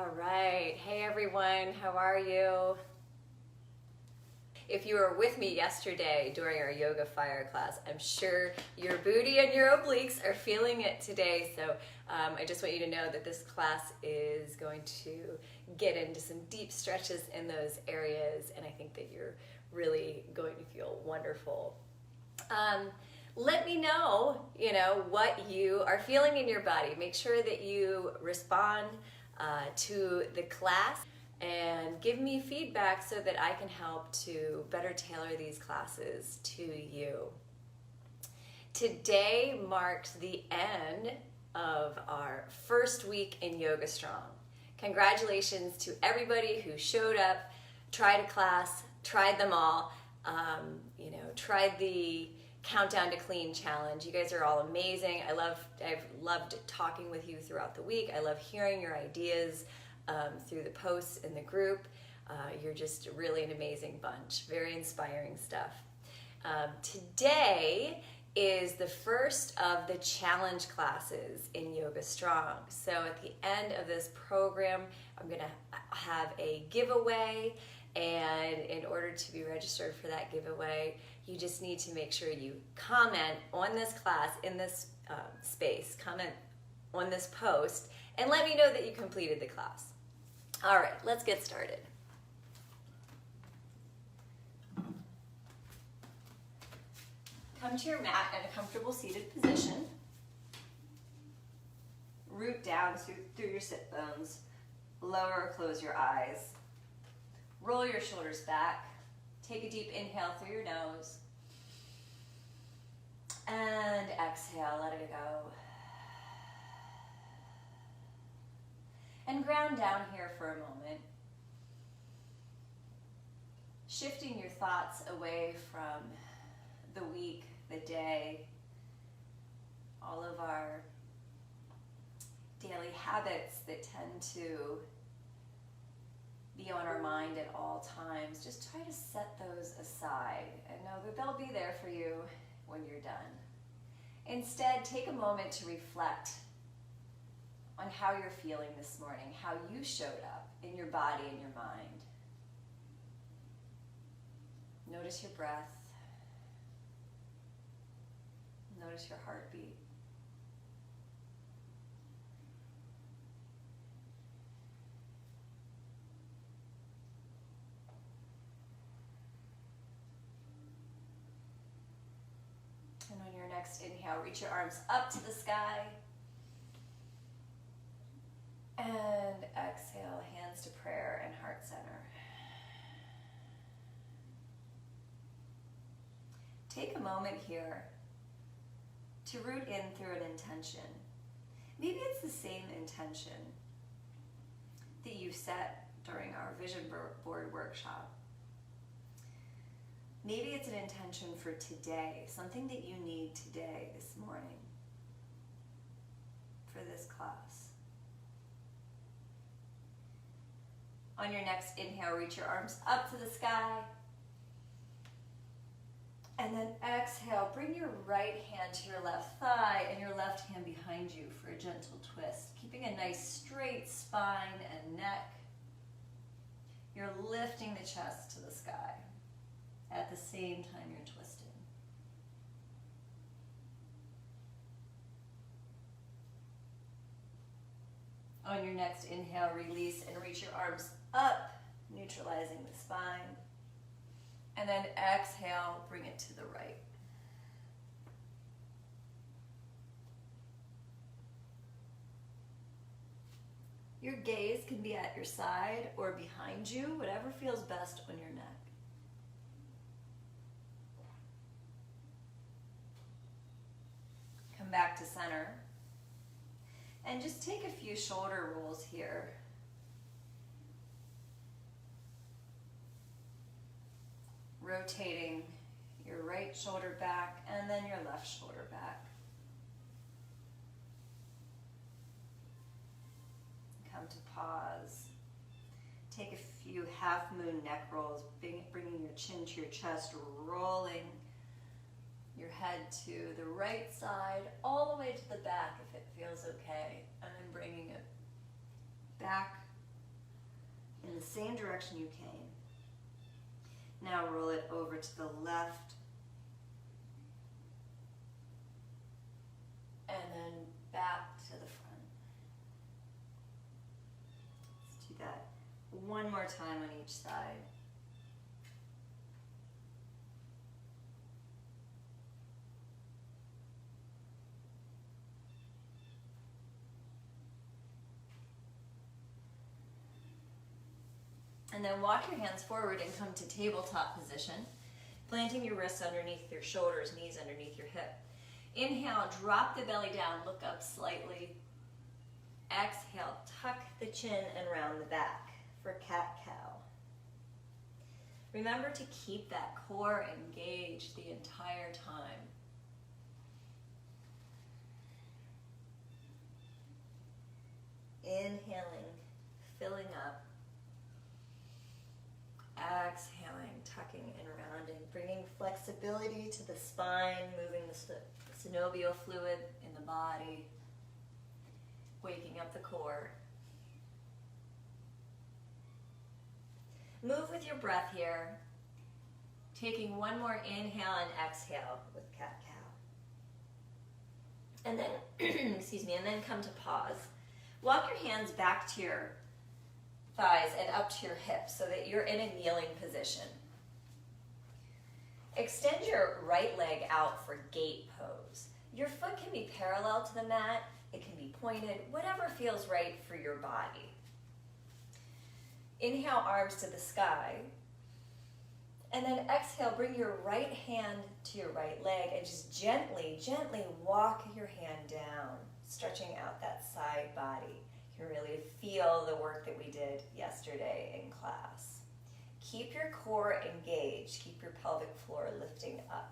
All right. Hey everyone, how are you? If you were with me yesterday during our yoga fire class, I'm sure your booty and your obliques are feeling it today. So I just want you to know that this class is going to get into some deep stretches in those areas, and I think that you're really going to feel wonderful. Let me know, what you are feeling in your body. Make sure that you respond to the class and give me feedback so that I can help to better tailor these classes to you. Today marks the end of our first week in Yoga Strong. Congratulations to everybody who showed up, tried a class, tried them all, tried the Countdown to Clean challenge. You guys are all amazing. I've loved talking with you throughout the week. I love hearing your ideas through the posts in the group. You're just really an amazing bunch. Very inspiring stuff. Today is the first of the challenge classes in Yoga Strong. So at the end of this program, I'm going to have a giveaway, and in order to be registered for that giveaway, you just need to make sure you comment on this class in this space, comment on this post, and let me know that you completed the class. All right, let's get started. Come to your mat in a comfortable seated position. Root down through your sit bones. Lower or close your eyes. Roll your shoulders back. Take a deep inhale through your nose. And exhale, let it go. And ground down here for a moment. Shifting your thoughts away from the week, the day, all of our daily habits that tend to be on our mind at all times. Just try to set those aside and know that they'll be there for you when you're done. Instead, take a moment to reflect on how you're feeling this morning, how you showed up in your body and your mind. Notice your breath. Notice your heartbeat. And on your next inhale, reach your arms up to the sky. And exhale, hands to prayer and heart center. Take a moment here to root in through an intention. Maybe it's the same intention that you set during our vision board workshop. Maybe it's an intention for today, something that you need today, this morning, for this class. On your next inhale, reach your arms up to the sky. And then exhale, bring your right hand to your left thigh and your left hand behind you for a gentle twist. Keeping a nice straight spine and neck. You're lifting the chest to the sky. At the same time you're twisting. On your next inhale, release and reach your arms up, neutralizing the spine. And then exhale, bring it to the right. Your gaze can be at your side or behind you, whatever feels best on your neck. Come back to center. And just take a few shoulder rolls here. Rotating your right shoulder back and then your left shoulder back. Come to pause. Take a few half moon neck rolls, bringing your chin to your chest, rolling your head to the right side, all the way to the back if it feels okay, and then bringing it back in the same direction you came. Now roll it over to the left. And then back to the front. Let's do that one more time on each side. And then walk your hands forward and come to tabletop position, planting your wrists underneath your shoulders, knees underneath your hip. Inhale, drop the belly down, look up slightly. Exhale, tuck the chin and round the back for cat-cow. Remember to keep that core engaged the entire time. Inhaling, filling up. Exhaling, tucking and rounding, bringing flexibility to the spine, moving the synovial fluid in the body, waking up the core. Move with your breath here, taking one more inhale and exhale with cat-cow. And then, excuse me, and then come to pause. Walk your hands back to your thighs and up to your hips so that you're in a kneeling position. Extend your right leg out for gate pose. Your foot can be parallel to the mat, it can be pointed, whatever feels right for your body. Inhale, arms to the sky. And then exhale, bring your right hand to your right leg and just gently, gently walk your hand down, stretching out that side body. You can really feel the work that we did yesterday in class. Keep your core engaged. Keep your pelvic floor lifting up.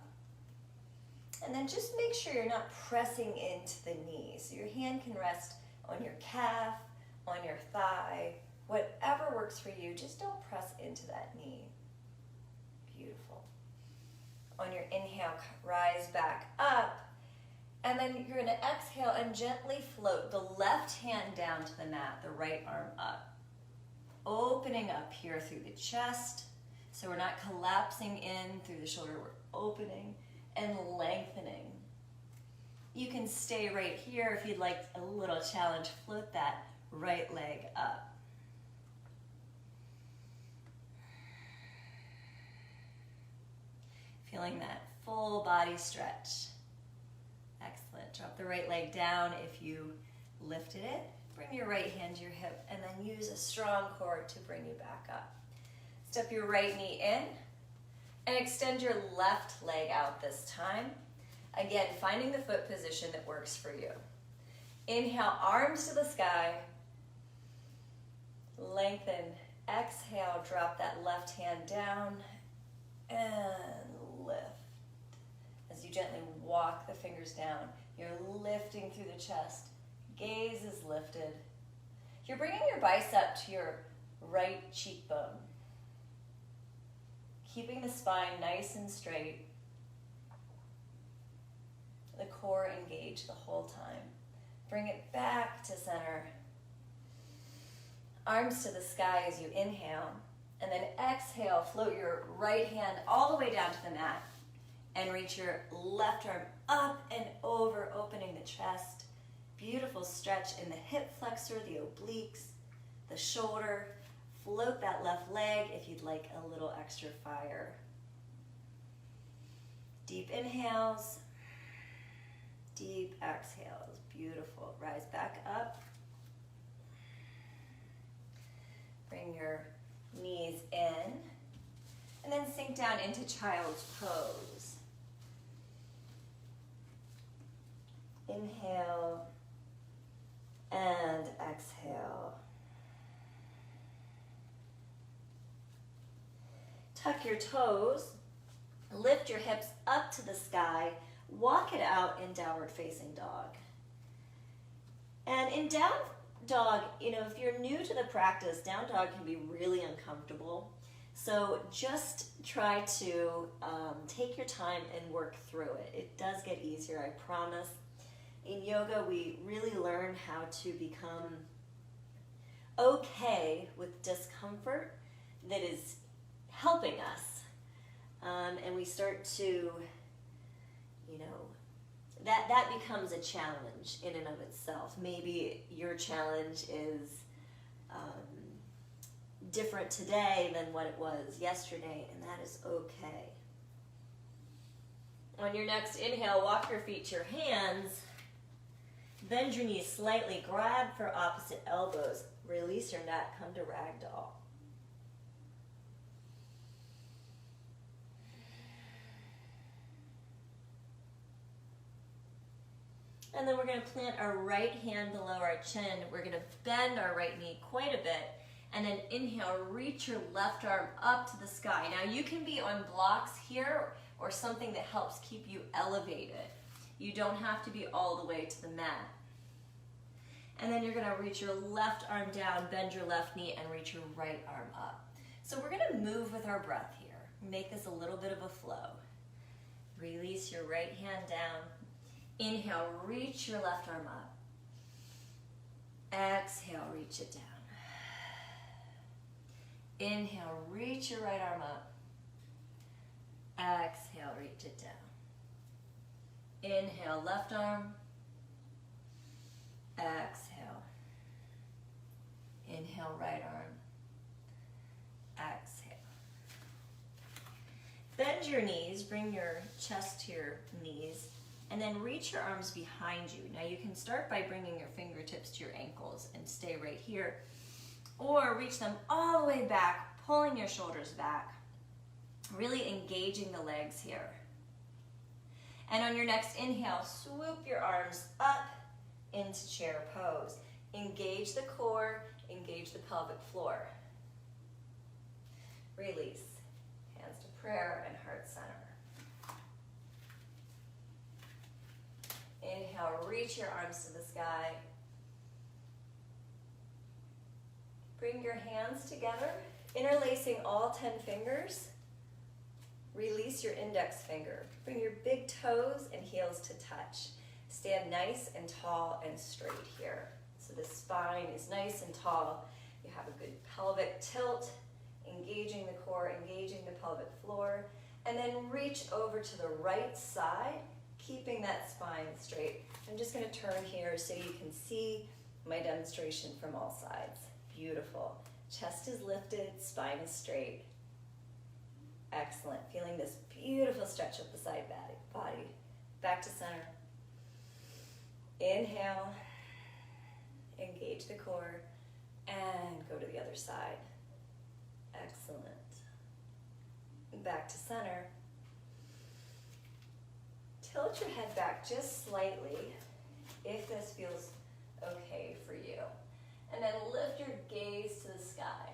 And then just make sure you're not pressing into the knees. So your hand can rest on your calf, on your thigh, whatever works for you. Just don't press into that knee. Beautiful. On your inhale, rise back up. And then you're going to exhale and gently float the left hand down to the mat, the right arm up. Opening up here through the chest. So we're not collapsing in through the shoulder, we're opening and lengthening. You can stay right here if you'd like a little challenge. Float that right leg up. Feeling that full body stretch. Excellent. Drop the right leg down if you lifted it. Bring your right hand to your hip and then use a strong core to bring you back up. Step your right knee in and extend your left leg out this time. Again, finding the foot position that works for you. Inhale, arms to the sky. Lengthen. Exhale, drop that left hand down and lift. As you gently walk the fingers down, you're lifting through the chest. Gaze is lifted. You're bringing your bicep to your right cheekbone. Keeping the spine nice and straight. The core engaged the whole time. Bring it back to center. Arms to the sky as you inhale. And then exhale, float your right hand all the way down to the mat. And reach your left arm up and over, opening the chest. Beautiful stretch in the hip flexor, the obliques, the shoulder. Float that left leg if you'd like a little extra fire. Deep inhales, deep exhales. Beautiful. Rise back up. Bring your knees in. And then sink down into child's pose. Inhale and exhale. Tuck your toes, lift your hips up to the sky, walk it out in downward facing dog. And in down dog, if you're new to the practice, down dog can be really uncomfortable. So just try to take your time and work through it. It does get easier, I promise. In yoga, we really learn how to become okay with discomfort that is helping us. And we start to, you know, that becomes a challenge in and of itself. Maybe your challenge is different today than what it was yesterday, and that is okay. On your next inhale, walk your feet to your hands. Bend your knees slightly, grab for opposite elbows. Release your neck, come to ragdoll. And then we're going to plant our right hand below our chin. We're going to bend our right knee quite a bit. And then inhale, reach your left arm up to the sky. Now you can be on blocks here or something that helps keep you elevated. You don't have to be all the way to the mat. And then you're going to reach your left arm down, bend your left knee, and reach your right arm up. So we're going to move with our breath here. Make this a little bit of a flow. Release your right hand down. Inhale, reach your left arm up. Exhale, reach it down. Inhale, reach your right arm up. Exhale, reach it down. Inhale, left arm. Exhale. Inhale, right arm. Exhale. Bend your knees, bring your chest to your knees, and then reach your arms behind you. Now you can start by bringing your fingertips to your ankles and stay right here, or reach them all the way back, pulling your shoulders back, really engaging the legs here. And on your next inhale, swoop your arms up into chair pose. Engage the core, engage the pelvic floor. Release. Hands to prayer and heart center. Inhale, reach your arms to the sky. Bring your hands together, interlacing all 10 fingers. Release your index finger. Bring your big toes and heels to touch. Stand nice and tall and straight here. So the spine is nice and tall. You have a good pelvic tilt, engaging the core, engaging the pelvic floor, and then reach over to the right side, keeping that spine straight. I'm just going to turn here so you can see my demonstration from all sides. Beautiful. Chest is lifted, spine is straight. Excellent. Feeling this beautiful stretch of the side body. Back to center. Inhale. Engage the core. And go to the other side. Excellent. Back to center. Tilt your head back just slightly if this feels okay for you. And then lift your gaze to the sky.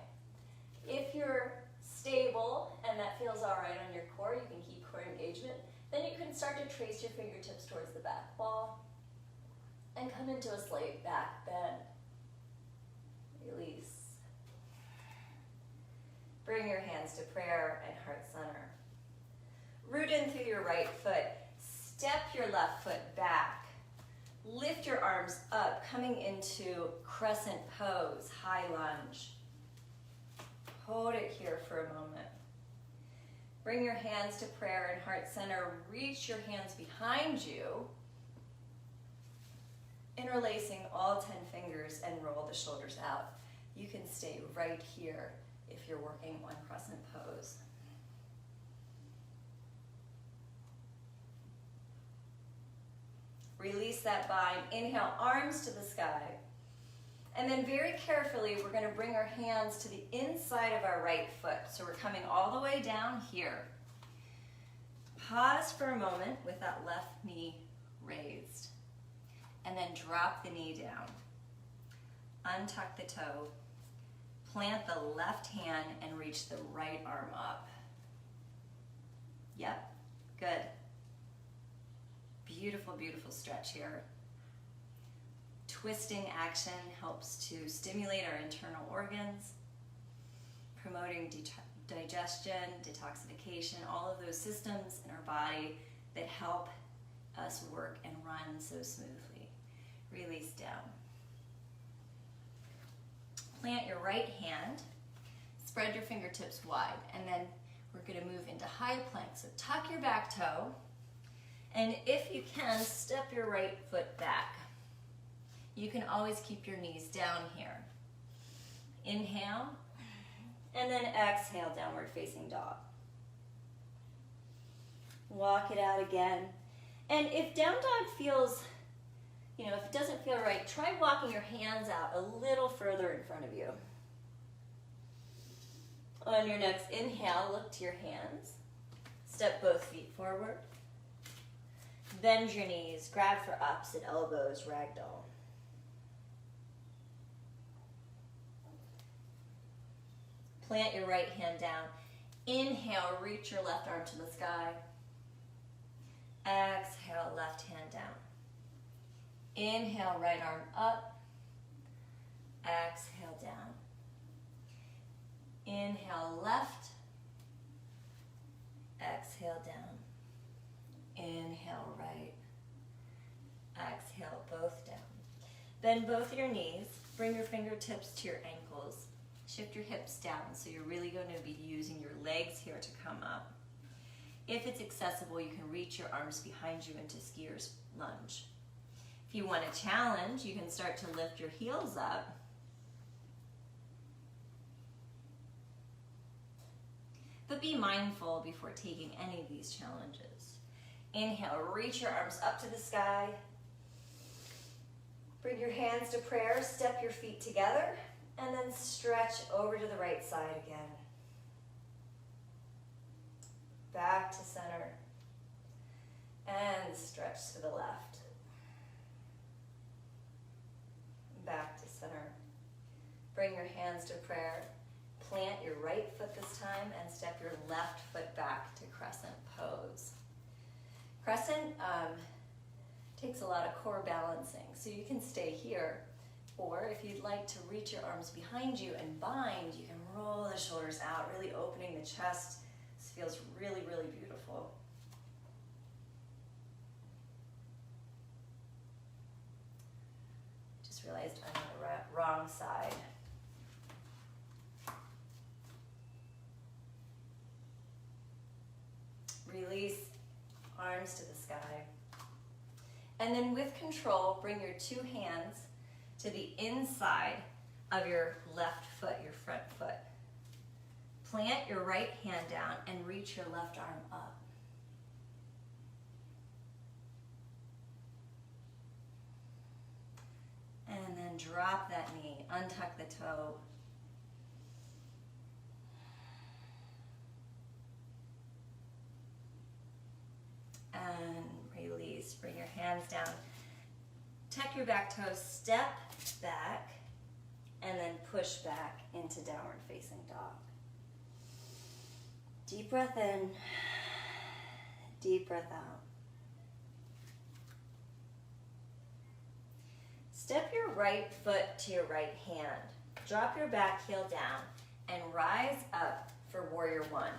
If you're stable and that feels all right on your core, you can keep core engagement, then you can start to trace your fingertips towards the back wall and come into a slight back bend. Release. Bring your hands to prayer and heart center. Root in through your right foot. Step your left foot back. Lift your arms up, coming into crescent pose, high lunge. Hold it here for a moment. Bring your hands to prayer and heart center. Reach your hands behind you, interlacing all 10 fingers and roll the shoulders out. You can stay right here if you're working on crescent pose. Release that bind. Inhale, arms to the sky. And then very carefully, we're going to bring our hands to the inside of our right foot. So we're coming all the way down here. Pause for a moment with that left knee raised. And then drop the knee down. Untuck the toe. Plant the left hand and reach the right arm up. Yep, good. Beautiful, beautiful stretch here. Twisting action helps to stimulate our internal organs, promoting digestion, detoxification, all of those systems in our body that help us work and run so smoothly. Release down. plant your right hand, spread your fingertips wide, and then we're going to move into high plank. So tuck your back toe, and if you can, step your right foot back. You can always keep your knees down here. Inhale, and then exhale, downward facing dog. Walk it out again. And if down dog feels, if it doesn't feel right, try walking your hands out a little further in front of you. On your next inhale, look to your hands. Step both feet forward. Bend your knees, grab for opposite elbows, ragdoll. Plant your right hand down. Inhale, reach your left arm to the sky. Exhale, left hand down. Inhale, right arm up. Exhale, down. Inhale, left. Exhale, down. Inhale, right. Exhale, both down. Bend both your knees. Bring your fingertips to your ankles. Shift your hips down, so you're really going to be using your legs here to come up. If it's accessible, you can reach your arms behind you into skier's lunge. If you want a challenge, you can start to lift your heels up. But be mindful before taking any of these challenges. Inhale, reach your arms up to the sky. Bring your hands to prayer, step your feet together, and then stretch over to the right side again. Back to center. And stretch to the left. Back to center. Bring your hands to prayer. Plant your right foot this time and step your left foot back to crescent pose. Crescent takes a lot of core balancing, so you can stay here. Or if you'd like to reach your arms behind you and bind, you can roll the shoulders out, really opening the chest. This feels really, really beautiful. Just realized I'm on the wrong side. Release arms to the sky. And then with control, bring your two hands to the inside of your left foot, your front foot. Plant your right hand down and reach your left arm up. And then drop that knee, untuck the toe. And release, bring your hands down. Tuck your back toes, step back, and then push back into downward facing dog. Deep breath in, deep breath out. Step your right foot to your right hand. Drop your back heel down and rise up for warrior one.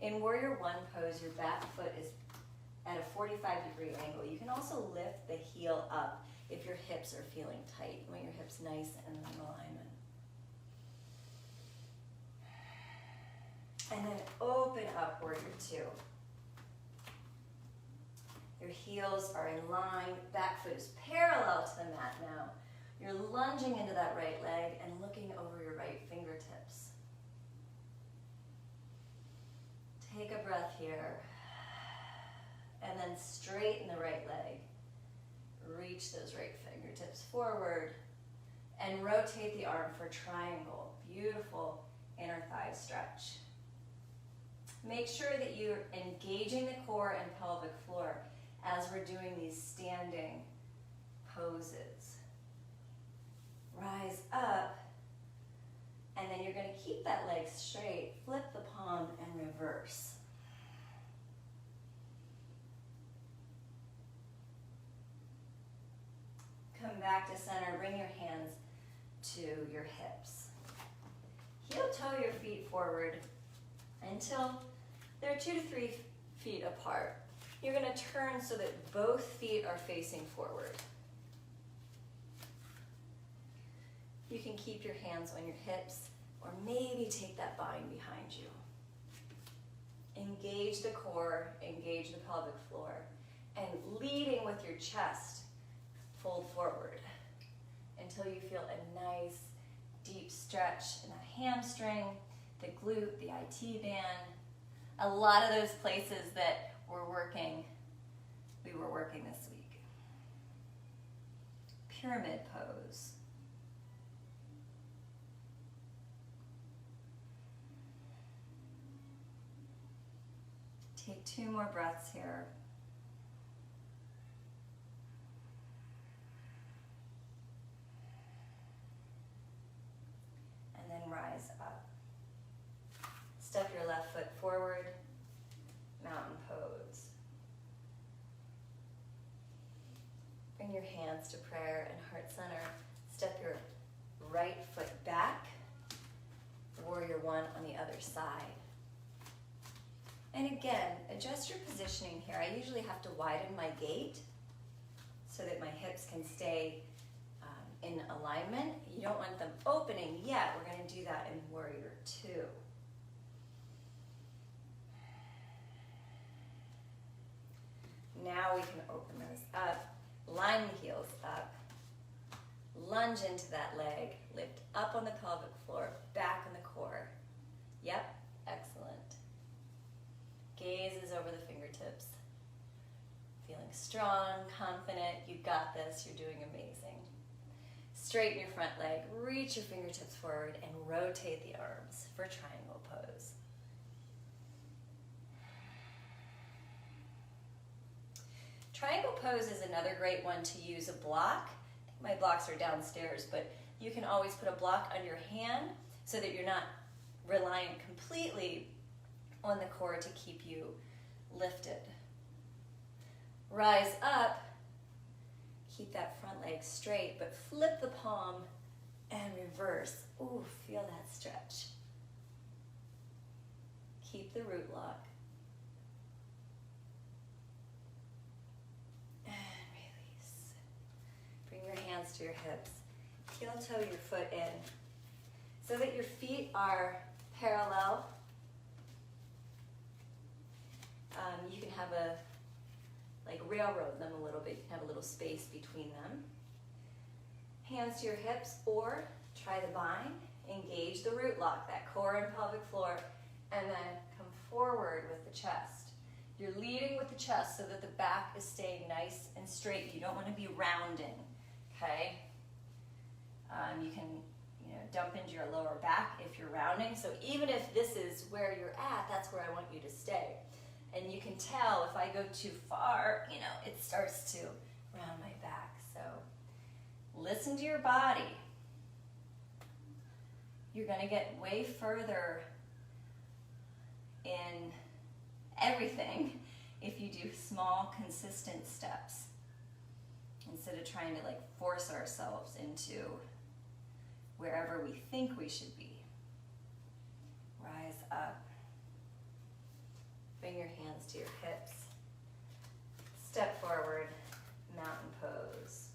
In warrior one pose, your back foot is at a 45-degree angle. You can also lift the heel up if your hips are feeling tight. You want your hips nice and in alignment. And then open up warrior two. Your heels are in line, back foot is parallel to the mat now. You're lunging into that right leg and looking over your right fingertips. Take a breath here, and then straighten the right leg. Reach those right fingertips forward, and rotate the arm for triangle. Beautiful inner thigh stretch. Make sure that you're engaging the core and pelvic floor as we're doing these standing poses. Rise up, and then you're going to keep that leg straight, flip the palm, and reverse. Come back to center, bring your hands to your hips. Heel toe your feet forward until they're 2 to 3 feet apart. You're going to turn so that both feet are facing forward. You can keep your hands on your hips, or maybe take that bind behind you. Engage the core, engage the pelvic floor, and leading with your chest, fold forward until you feel a nice deep stretch in the hamstring, the glute, the IT band, a lot of those places that we were working this week. Pyramid pose. Take 2 more breaths here. And then rise up. Step your left foot forward, mountain pose. Bring your hands to prayer and heart center. Step your right foot back, warrior one on the other side. And again, adjust your positioning here. I usually have to widen my gait so that my hips can stay in alignment. You don't want them opening yet. We're going to do that in warrior two. Now we can open those up, line the heels up, lunge into that leg, lift up on the pelvic floor, back on the core. Yep, excellent. Gaze is over the fingertips. Feeling strong, confident, you got this, you're doing amazing. Straighten your front leg, reach your fingertips forward, and rotate the arms for triangle pose. Triangle pose is another great one to use a block. I think my blocks are downstairs, but you can always put a block on your hand so that you're not reliant completely on the core to keep you lifted. Rise up, keep that front leg straight, but flip the palm and reverse. Ooh, feel that stretch. Keep the root lock. And release. Bring your hands to your hips. Heel toe your foot in so that your feet are parallel. You can have railroad them a little bit. You can have a little space between them. Hands to your hips, or try the bind. Engage the root lock, that core and pelvic floor, and then come forward with the chest. You're leading with the chest so that the back is staying nice and straight. You don't want to be rounding, okay? You can dump into your lower back if you're rounding. So even if this is where you're at, that's where I want you to stay. And you can tell if I go too far, it starts to round my back. So listen to your body. You're going to get way further in everything if you do small, consistent steps instead of trying to force ourselves into wherever we think we should be. Rise up. Bring your hands to your hips. Step forward, mountain pose.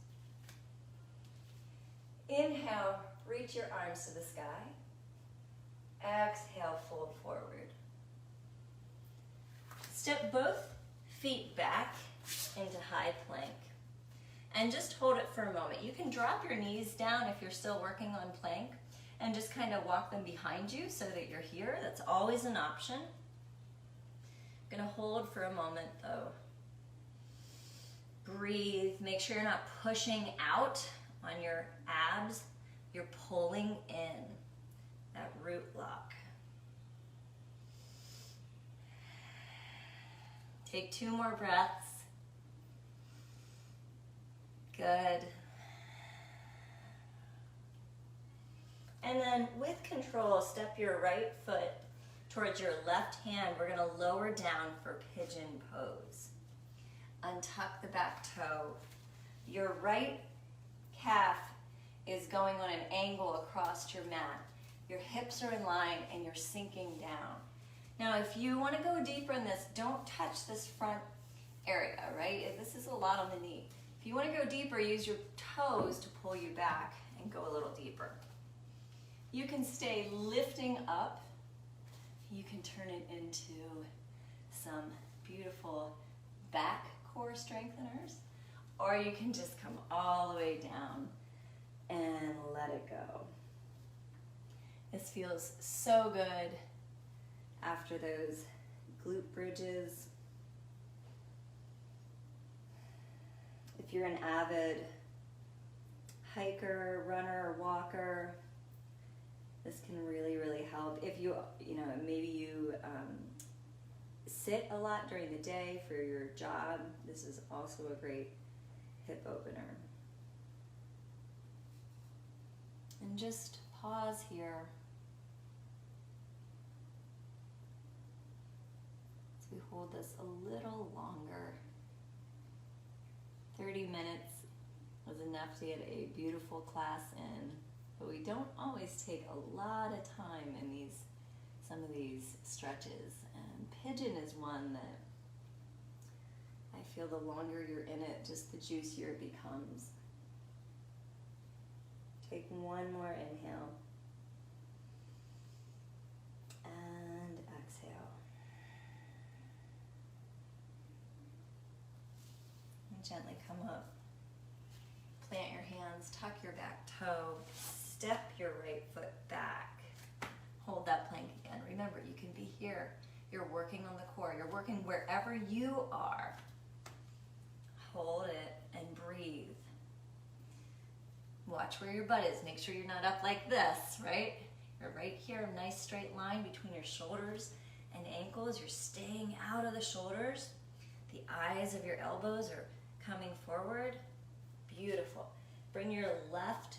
Inhale, reach your arms to the sky. Exhale, fold forward. Step both feet back into high plank. And just hold it for a moment. You can drop your knees down if you're still working on plank and just kind of walk them behind you so that you're here. That's always an option. I'm going to hold for a moment though. Breathe. Make sure you're not pushing out on your abs. You're pulling in that root lock. Take 2 more breaths. Good. And then with control, step your right foot towards your left hand. We're going to lower down for pigeon pose. Untuck the back toe. Your right calf is going on an angle across your mat. Your hips are in line and you're sinking down. Now, if you want to go deeper in this, don't touch this front area, right? This is a lot on the knee. If you want to go deeper, use your toes to pull you back and go a little deeper. You can stay lifting up. You can turn it into some beautiful back core strengtheners, or you can just come all the way down and let it go. This feels so good after those glute bridges. If you're an avid hiker, runner, or walker, this can really, really help. If maybe you sit a lot during the day for your job, this is also a great hip opener. And just pause here. So we hold this a little longer. 30 minutes was enough to get a beautiful class in, but we don't always take a lot of time in some of these stretches. And pigeon is one that I feel the longer you're in it, just the juicier it becomes. Take one more inhale. And exhale. And gently come up. Plant your hands, tuck your back toe, step your right foot back. Hold that plank again. Remember, you can be here. You're working on the core. You're working wherever you are. Hold it and breathe. Watch where your butt is. Make sure you're not up like this, right? You're right here, a nice straight line between your shoulders and ankles. You're staying out of the shoulders. The eyes of your elbows are coming forward. Beautiful. Bring your left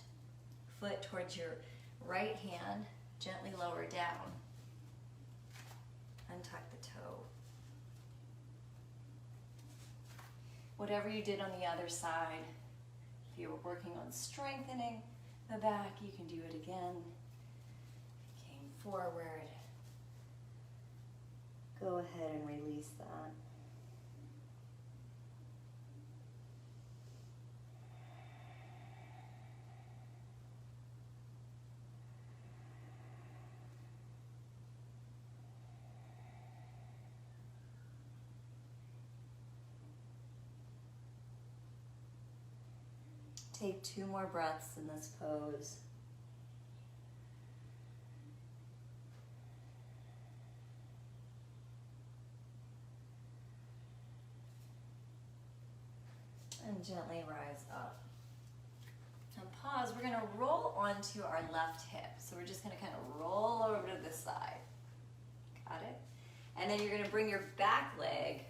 foot towards your right hand. Gently lower down. Untuck the toe. Whatever you did on the other side, if you were working on strengthening the back, you can do it again. Came forward. Go ahead and release that. Take 2 more breaths in this pose. And gently rise up. And pause. We're going to roll onto our left hip. So we're just going to kind of roll over to the side. Got it? And then you're going to bring your back leg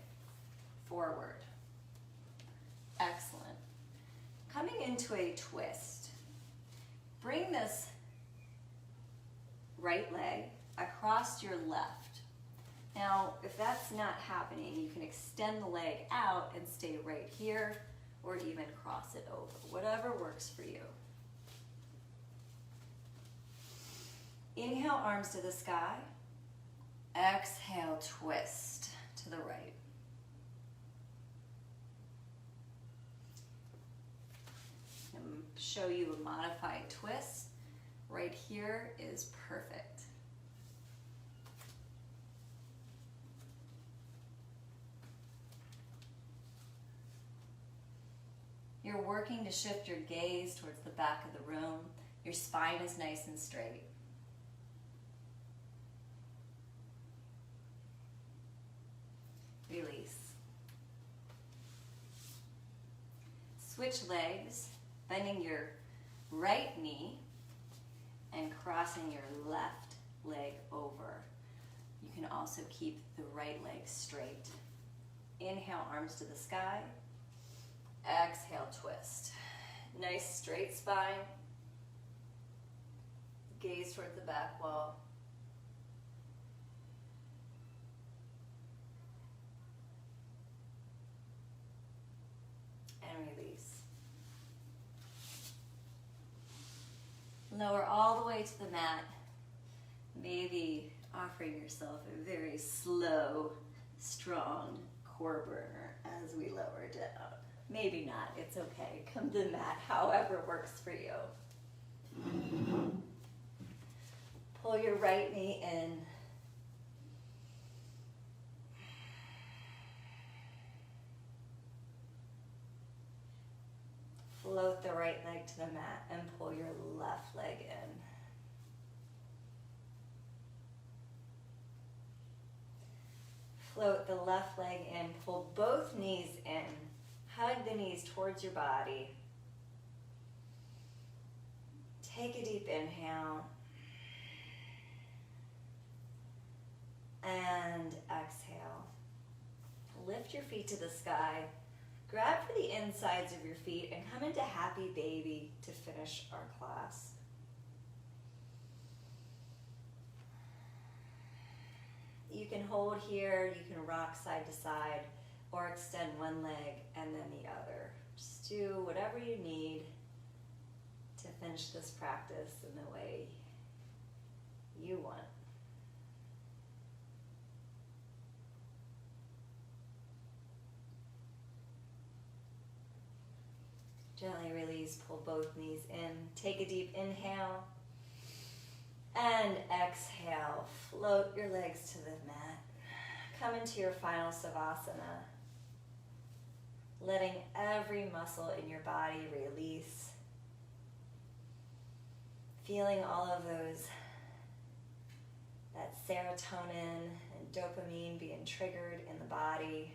forward. Excellent. Coming into a twist, bring this right leg across your left. Now, if that's not happening, you can extend the leg out and stay right here, or even cross it over, whatever works for you. Inhale, arms to the sky. Exhale, twist to the right. Show you a modified twist. Right here is perfect. You're working to shift your gaze towards the back of the room. Your spine is nice and straight. Release. Switch legs. Bending your right knee and crossing your left leg over. You can also keep the right leg straight. Inhale, arms to the sky. Exhale, twist. Nice straight spine. Gaze towards the back wall. And release. Lower all the way to the mat, maybe offering yourself a very slow, strong core burner as we lower down. Maybe not, it's okay. Come to the mat, however works for you. Pull your right knee in. Float the right leg to the mat and pull your left leg in. Float the left leg in, pull both knees in. Hug the knees towards your body. Take a deep inhale. And exhale. Lift your feet to the sky. Grab for the insides of your feet and come into happy baby to finish our class. You can hold here, you can rock side to side, or extend one leg and then the other. Just do whatever you need to finish this practice in the way you want. Gently release, pull both knees in. Take a deep inhale. And exhale, float your legs to the mat. Come into your final Savasana. Letting every muscle in your body release. Feeling all of that serotonin and dopamine being triggered in the body.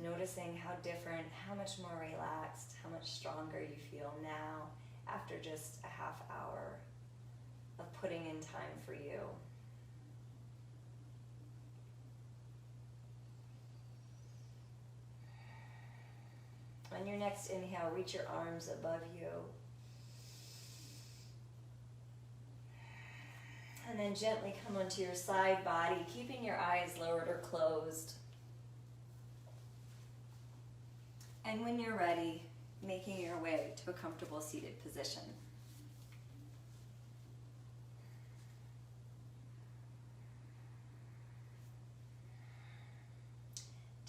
Noticing how different, how much more relaxed, how much stronger you feel now after just a half hour of putting in time for you. On your next inhale, reach your arms above you. And then gently come onto your side body, keeping your eyes lowered or closed. And when you're ready, making your way to a comfortable seated position.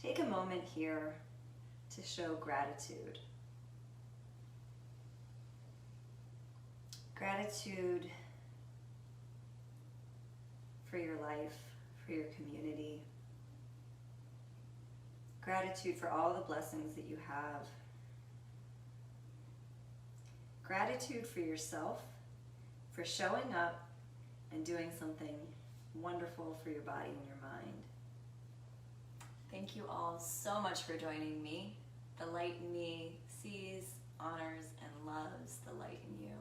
Take a moment here to show gratitude. Gratitude for your life, for your community. Gratitude for all the blessings that you have. Gratitude for yourself, for showing up and doing something wonderful for your body and your mind. Thank you all so much for joining me. The light in me sees, honors, and loves the light in you.